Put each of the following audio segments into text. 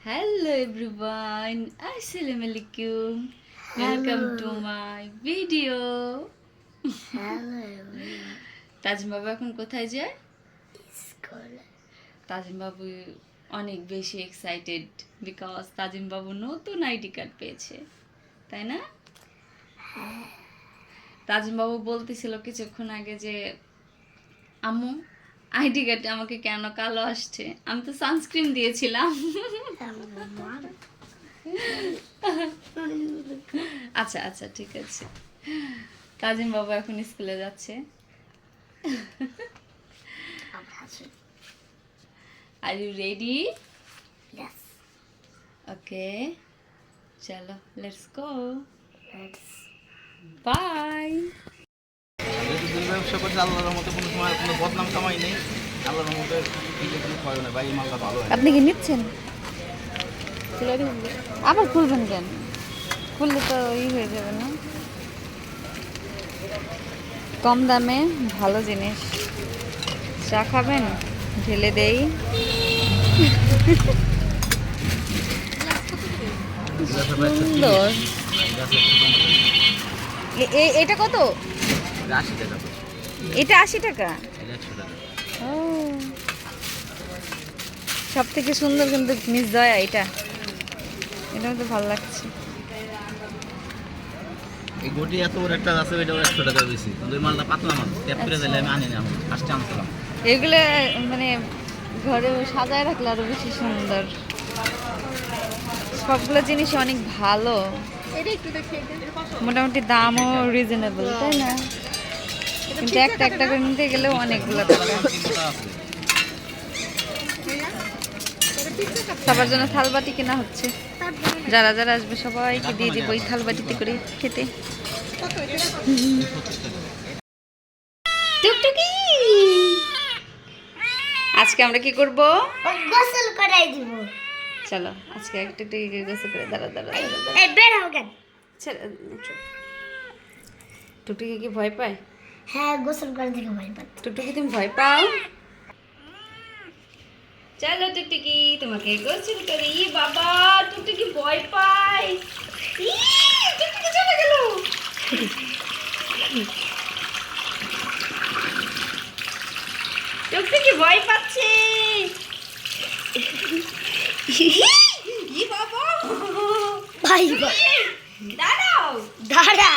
Hello everyone, Assalamualaikum. Welcome to my video. Hello everyone. তাজিম বাবু এখন কোথায় যায়? School. তাজিম বাবু অনেক বেশি এক্সাইটেড বিকজ তাজিম বাবু নতুন আইডি কার্ড পেয়েছে, তাই না? তাজিম বাবু বলতেছিল কিছুক্ষণ আগে যে আম্মু আইডি কার্ডে আমাকে কেন কালো আসছে, আমি তো সানস্ক্রিন দিয়েছিলাম। আচ্ছা আচ্ছা ঠিক আছে। তাজিম বাবু এখন স্কুলে যাচ্ছে। Are you ready? Yes. Okay. চলো, let's go. Let's. Bye. দুধের ব্যবসা করছে আল্লাহর মতো কোনো সময় কোনো বদনাম কামাই নেই। আল্লাহর মতো কিছু হয় না ভাই, এই মালটা ভালো হয়। আপনি কি নিচ্ছেন? আবার খুলবেন কেন? খুললে তো হয়ে যাবে না। কম দামে ভালো জিনিস, চা খাবেন ঢেলে দেই। সুন্দর। এটা কত? 80 টাকা। এটা 80 টাকা। এটা 100 টাকা। ও, সব থেকে সুন্দর কিন্তু মিস দয়া এটা তো ভালো লাগছে। এই গটি এত বড় একটা আছে, এটা 100 টাকা বেশি, কিন্তু এই মালটা পাতলা মাল, ট্যাপ করে দিলে আমি আনি না, আমি ফার্স্টে আনছিলাম। এগুলো মানে ঘরে সাজায় রাখলে আরো বেশি সুন্দর। সবগুলো জিনিস অনেক ভালো, মোটামুটি দামও রিজনেবল, তাই না? কিন্তু একটা একটা করে নিতে গেলেও অনেকগুলো টাকা। সবার জন্য থালবাটি কেনা হচ্ছে, যারা যারা আসবে সবাইকে দিয়ে দিব এই থালবাটিতে করে খেতে। টুকটুকি, আজকে আমরা কি করব? গোসল করাই দিব। চলো আজকে একটা গোসল করে দাঁড়া দাঁড়া। এই বের হও কেন? টুকটুকি কি ভয় পায়? হ্যাঁ, গোসল করে থেকে ভয় পাচ্ছি। টুকটুকি তুমি ভয় পাও? চলো টুকটুকি তোমাকে গোসল করি। বাবা টুকটুকি ভয় পায়। টুকটুকি চলে গেল। টুকটুকি ভয় পাচ্ছে। বাবা ভাই দাঁড়াও। দাঁড়া।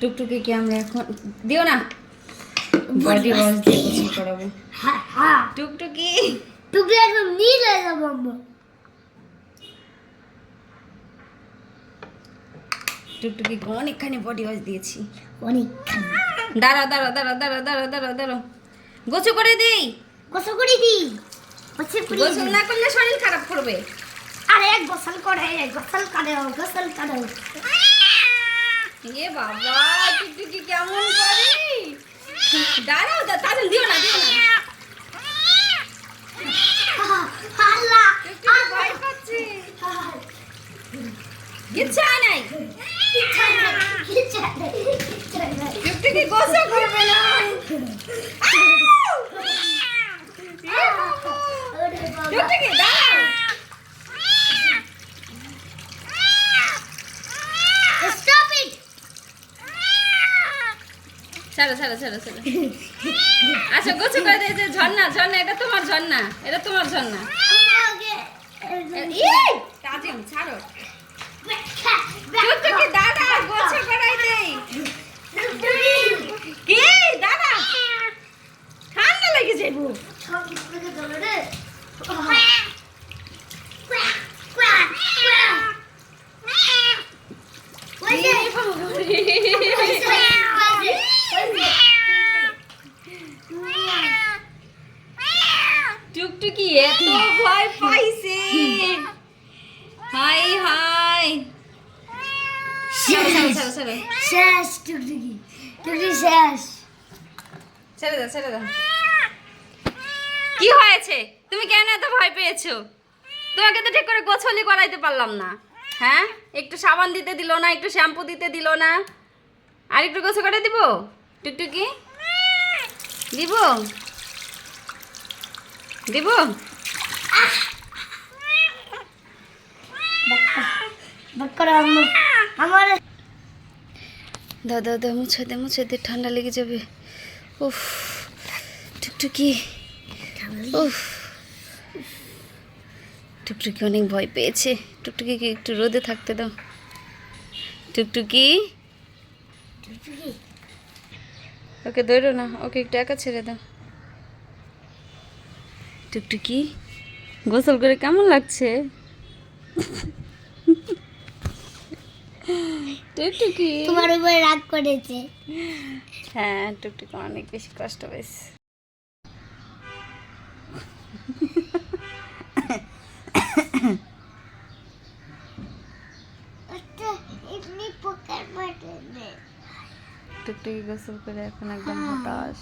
টুকটুকি কি আমরা এখন দিও না, বডি ওয়াশ দিয়ে গোসল করাবো। হ্যাঁ হ্যাঁ, টুকটুকি টুকরি একদম নীল হয়ে যাবো আম্মু। টুকটুকি অনেকখানি বডি ওয়াশ দিয়েছি। অনেক দাঁড়াও দাঁড়াও দাঁড়াও দাঁড়াও দাঁড়াও দাঁড়াও দাঁড়াও, গোসল করে দিই। গোসল করে দি। গোসল না করলে শরীর খারাপ করবে। আরে গোসল করে, গোসল করে, গোসল করে। এ বাবা টুকটুকি কেমন করে। দাঁড়াও তাহলে দিও না দিও না। আল্লাহ, টুকটুকি ভয় পাচ্ছে, ইচ্ছা নাই। টুকটুকি গোসল করবে না। টুকটুকি দাঁড়াও। Stop it! ছাড়ো ছাড়ো ছাড়ো ছাড়ো। আচ্ছা গোসল করে দিয়েছে। ঝর্ণা ঝর্ণা, এটা তোমার ঝর্ণা, এটা তোমার ঝর্ণা। তাজিম ছাড়ো। টুকটুকি দাদা গোসল করাই দেই। কি দাদা ঠান্ডা লেগে যাবো। টুকটুকি এত ভয় পাইছে। হাই হাই, শেষ টুকটুকি, টুকটুকি শেষ। ছেড়ে দাও ছেড়ে দাও। কি হয়েছে? তুমি কেন এত ভয় পেয়েছো? তোমাকে তো ঠিক করে গোছলি করাইতে পারলাম না। হ্যাঁ, একটু সাবান দিতে দিল না, একটু শ্যাম্পু দিতে দিল না, আর একটু গোসল করে দিব। টুকটুকি দিব দিব বাক্করা আমার দাদা মুছে দে ঠান্ডা লেগে যাবে উফ টুকটুকি উফ টুকটুকি অনেক ভয় পেয়েছে টুকটুকিকে একটু রোদে থাকতে দাও টুকটুকি ওকে ধরো না ওকে একটু একা ছেড়ে দাও টুকটুকি গোসল করে কেমন লাগছে টুকটুকি তোমার উপরে রাগ করেছে। হ্যাঁ টুকটুকি অনেক বেশি কষ্ট পেয়েছে এমনি পোকার বাটে টুকটুকি গোসল করে এখন একদম হতাশ